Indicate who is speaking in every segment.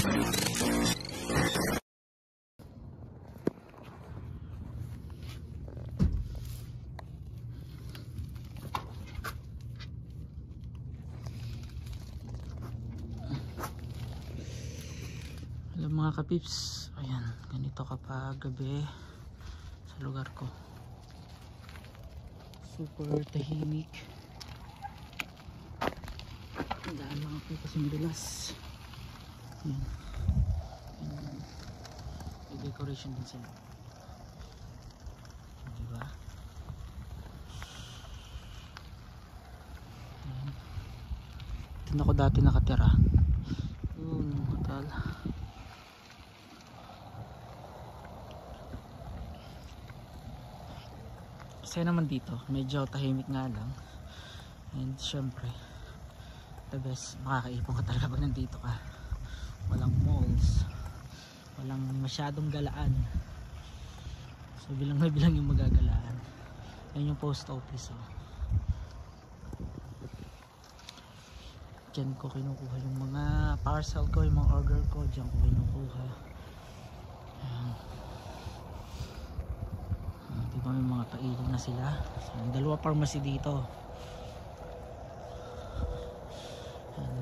Speaker 1: Hello mga kapips, ayan, ganito kapag gabi sa lugar ko. Super tahimik. Daan lang ako kasi madulas. Ayan. Ayan. May decoration din sila. Diba? Ayan. Dito ako dati nakatira. Hotel. Kasi naman dito, medyo tahimik nga lang. And syempre, the best, makakaipon ka talaga pag nandito ka. Walang malls, walang masyadong galaan. So bilang na bilang yung magagalaan. Yan yung post office. Oh. Diyan ko kinukuha yung mga parcel ko, yung mga order ko. Diyan ko kinukuha. Ayan. Diba may mga pailong na sila. So, dalawa pharmacy dito.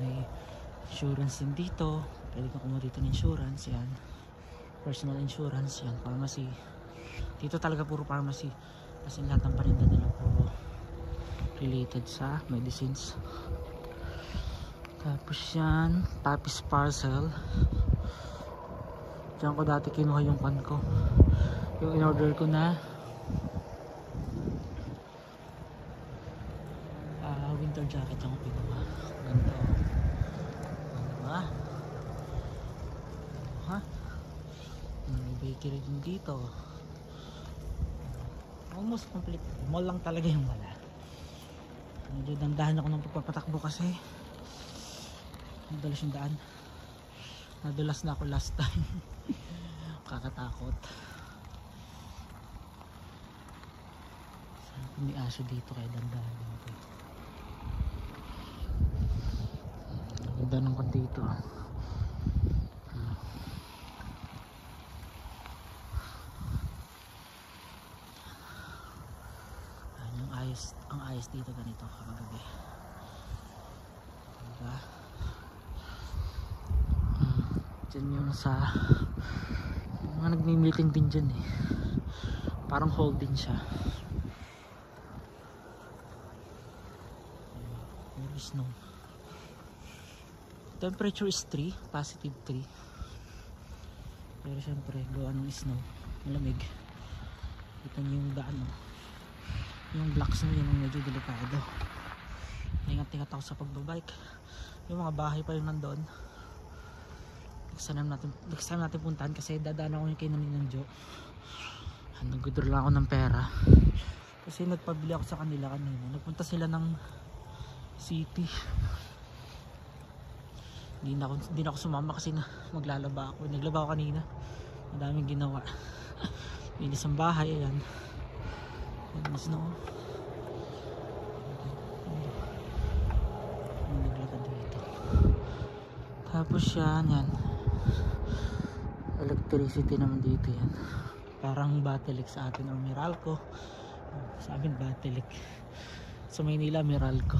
Speaker 1: May insurance din dito. Pwede kang kumuha dito ng insurance. Yan. Personal insurance. Yan. Pharmacy. Dito talaga puro pharmacy. Kasi lahat ng paninda nila puro related sa medicines. Tapos yan. Papi's Parcel. Diyan ko dati kinuha yung pan ko. Yung in-order ko na winter jacket yung pinuha. Ganda o. Diba? Ha? May bakery din dito. Almost complete. Mall lang talaga yung wala. Medyo dandahan ako ng pagpapatakbo kasi madalas yung daan. Nadulas na ako last time. Kakatakot. May aso dito kaya dandahan dito. Ganda ng kon dito. Ang ayos dito ganito kapag gabi. Diba? Diyan yung sa mga nagmi-meeting din dyan eh. Parang hall din siya. There is no temperature is 3, positive 3. Pero syempre gawa ng snow, malamig. Kita niyo yung daan oh. Yung blocks na yun medyo delikado. Ingat-ingat ako sa pagbabike. Yung mga bahay pa yung nandun. Next time natin puntahan kasi dadaan ako yung kay Naninang Jo. Nag-withdraw lang ako ng pera. Kasi nagpabili ako sa kanila kanina. Nagpunta sila ng city. Hindi na ako sumama kasi maglalaba ako. Naglaba ako kanina. Madaming ginawa. Linis ang bahay. Ayan. Linis na ako. Naglakad dito. Tapos yan. Electricity naman dito yan. Parang Batelec sa atin or Meralco. Sa amin Batelec. Sa Maynila Meralco.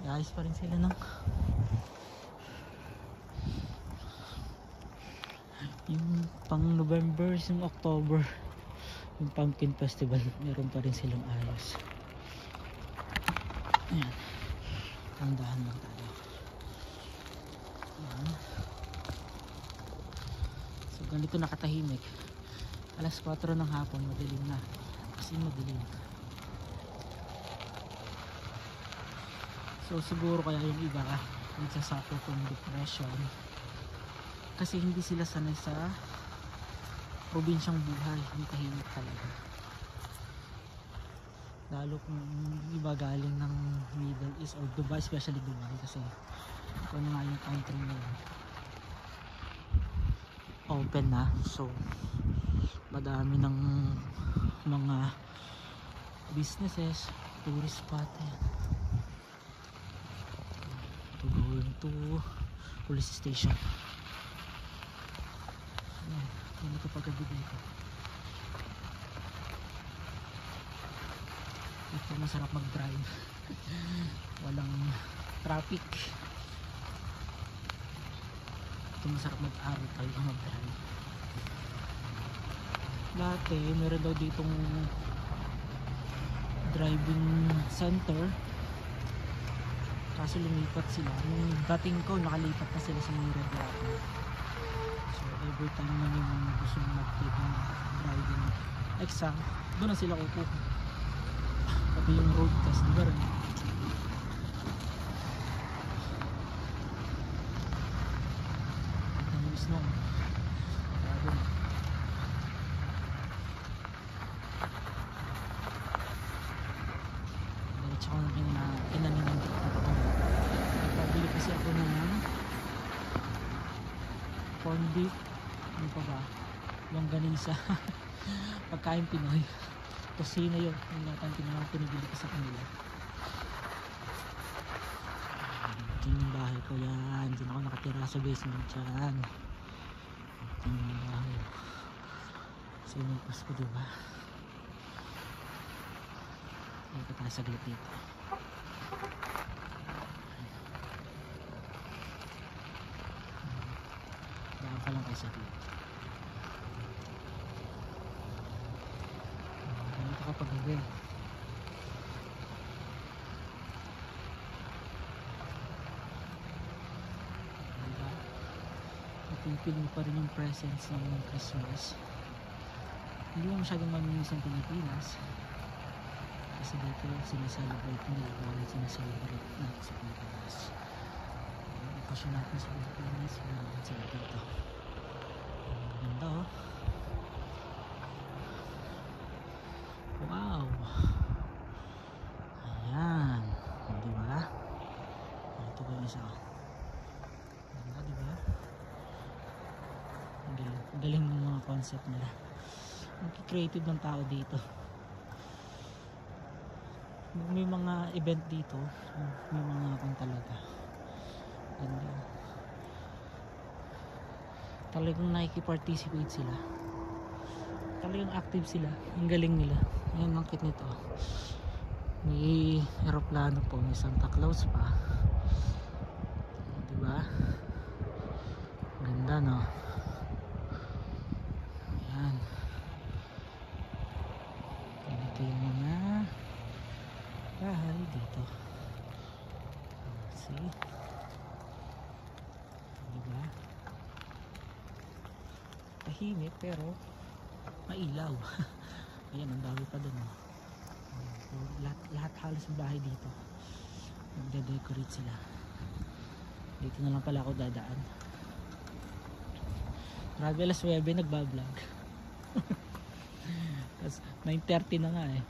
Speaker 1: Ayos pa rin sila ng yung pang November, yung October, yung Pumpkin Festival, meron pa rin silang ayos. Ayan, tandahan lang tayo. Ayan. So ganito nakatahimik. Alas 4 ng hapon, madilim na. Kasi madilim. So siguro kaya yung iba nagsasuffer from depression kasi hindi sila sanay sa probinsyang buhay, hindi tahimik talaga. Lalo kung iba galing ng Middle East or Dubai, especially Dubai kasi ito na nga yung country nila open na, so madami ng mga businesses, tourist spot. To going to police station. Ayan, hindi ko paggabi dito. Ito masarap mag-drive. Walang traffic. Ito masarap mag-araw tayo mag-drive. Dati meron daw ditong driving center, kaso lumipat sila. Nung dating ko nakalipat na sila sa Mira dati. So every time na yung gusto mag-take ng driving exam, doon na sila kukuha. Pati yung road test, diba rin? Ang snow. Grabe na. Diretso ko na kinaninang dito. Nagpabili kasi ako ng corn beef. Ano pa ba? Longganisa. Pagkain Pinoy. Kusina yun. Yung natin pinibili ko sa kanila. Ito yung bahay ko yan. Diyan ako nakatira sa basement dyan. Ito yung bahay. Kasi may Pasko, diba? Ito tayo saglit dito. Daan pa lang tayo saglit. Ganito kapag gabi. Diba? Napipili pa rin yung presence ng Christmas. Hindi mo masyadong mamimiss ang Pilipinas. Kasi dito sinaselebrate nila bawal sinaselebrate natin sa Pilipinas. Ang okasyon natin sa Pilipinas, wala natin sila dito. Ang ganda oh. Wow! Ayan! Diba? Ito ko yung isa oh. Ganda diba? Ang galing ng mga concept nila. Ang creative ng tao dito. May mga event dito, may mga kung talaga ganda. Talagang nakikiparticipate sila, talagang active sila. Ang galing nila. Ayan ang cute nito, may aeroplano po, may Santa Claus pa, diba? Ganda no. Ayan, ganito yung mga bahay dito. See? Diba? Tahimik pero mailaw. Ayan, ang dami pa dun. Lahat halos ng bahay dito. Nagde-decorate sila. Dito na lang pala ako dadaan. Grabe, alas 9 nagbablog. Tapos 9:30 na nga eh.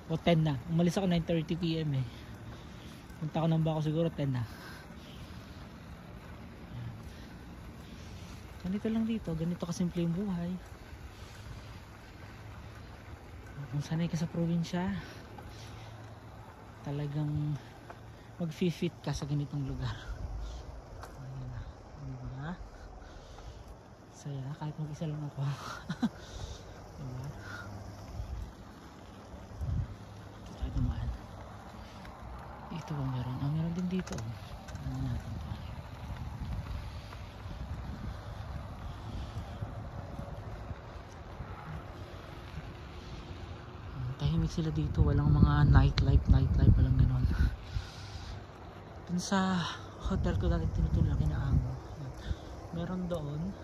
Speaker 1: O 10 na. Umalis ako 9:30 PM eh. Punta ko ng Baco siguro 10 na. Ganito lang dito. Ganito kasimple yung buhay. Kung sanay ka sa probinsya, talagang mag-fit ka sa ganitong lugar. Ayan na. Diba? Saya. Kahit mag-isa lang ako. Diba? Dumaan. Dito ba meron? Meron din dito. Ano natin ito? Tahimik sila dito. Walang mga nightlife, walang ganon. Dun sa hotel ko dati tinutulak inaamo. Meron doon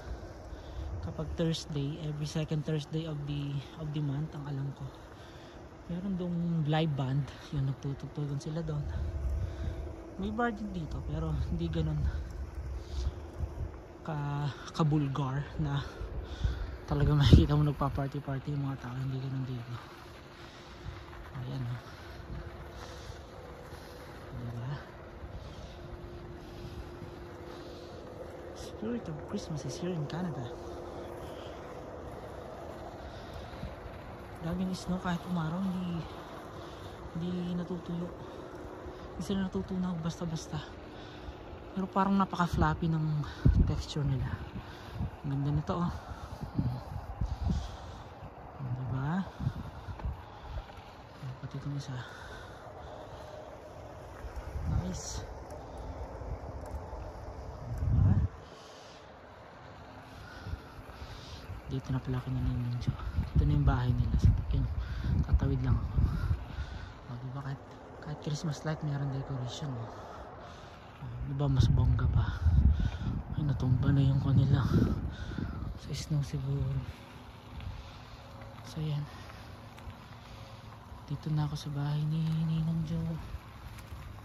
Speaker 1: kapag Thursday, every second Thursday of the month, ang alam ko. Meron doong live band, yun, nagtutugtugan sila doon. May bar din dito pero hindi ganun kabulgar na talaga makikita mo nagpa-party yung mga tao. Hindi ganun dito. Ayan o. Diba? Spirit of Christmas is here in Canada. Daming snow kahit umaraw, hindi natutuyo. Hindi sila natutunaw basta-basta. Pero parang napaka floppy ng texture nila. Ang ganda nito oh. Diba? Pati itong isa. Nice. Diba? Dito na pala kinaninjo. Ito na yung bahay nila. Yung tatawid lang ako. O, diba kahit Christmas light meron decoration oh. Diba mas bongga pa. Ay natumba na yung kanila sa snow siguro. So yan, dito na ako sa bahay ni Ninong Jo.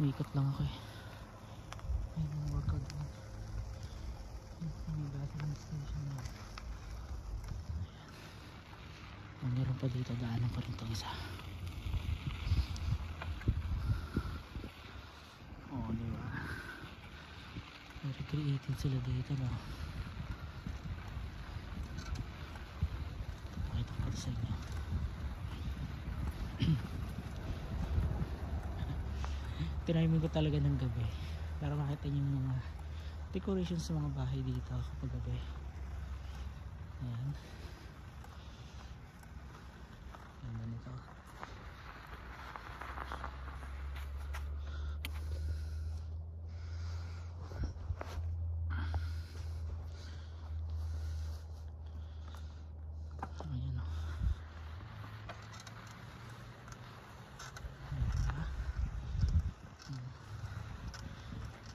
Speaker 1: Umikot lang ako eh. Ay mga workout doon. May bathroom station na. O, meron pa dito, daanan ko rin ito isa. O diba, very creative sila dito no. Pakita ko sa inyo. Tinaymin ko talaga ng gabi para makita nyo yung mga decorations sa mga bahay dito kapag gabi. Ayan. Ganda nito. Ayan o.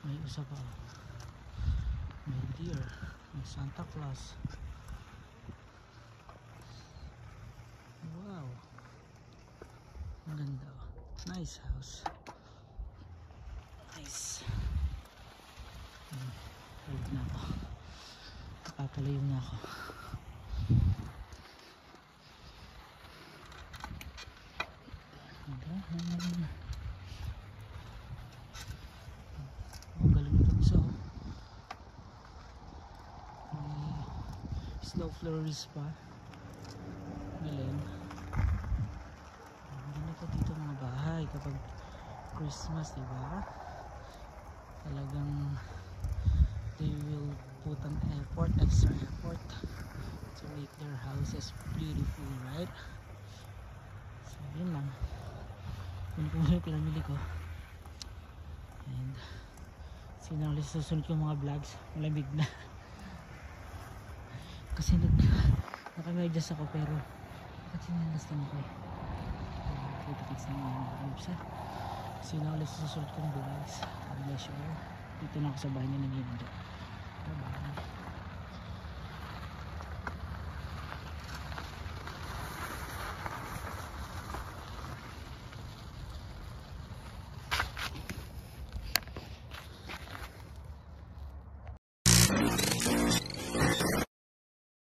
Speaker 1: May isa pa. May deer. May Santa Claus. Wow. Ang ganda oh. Nice house. Nice. Huwag na ako. Nakakalayo na ako. Ang galing nito isa oh. May snow flurries pa. Galing. Ganito dito mga bahay kapag Christmas, diba? Talagang they will put an effort, extra effort to make their houses beautiful, right? So yun lang. Yun po yung pinamili ko. And sinang ulit susunod yung mga vlogs. Malamig na. Kasi nakamedyas ako pero at sinalas lang ako eh. Kita-kits na mga vlogs ha. Sinang ulit susunod kong vlogs. God bless you all. Dito na ako sa bahay niya ng Ninong Jo.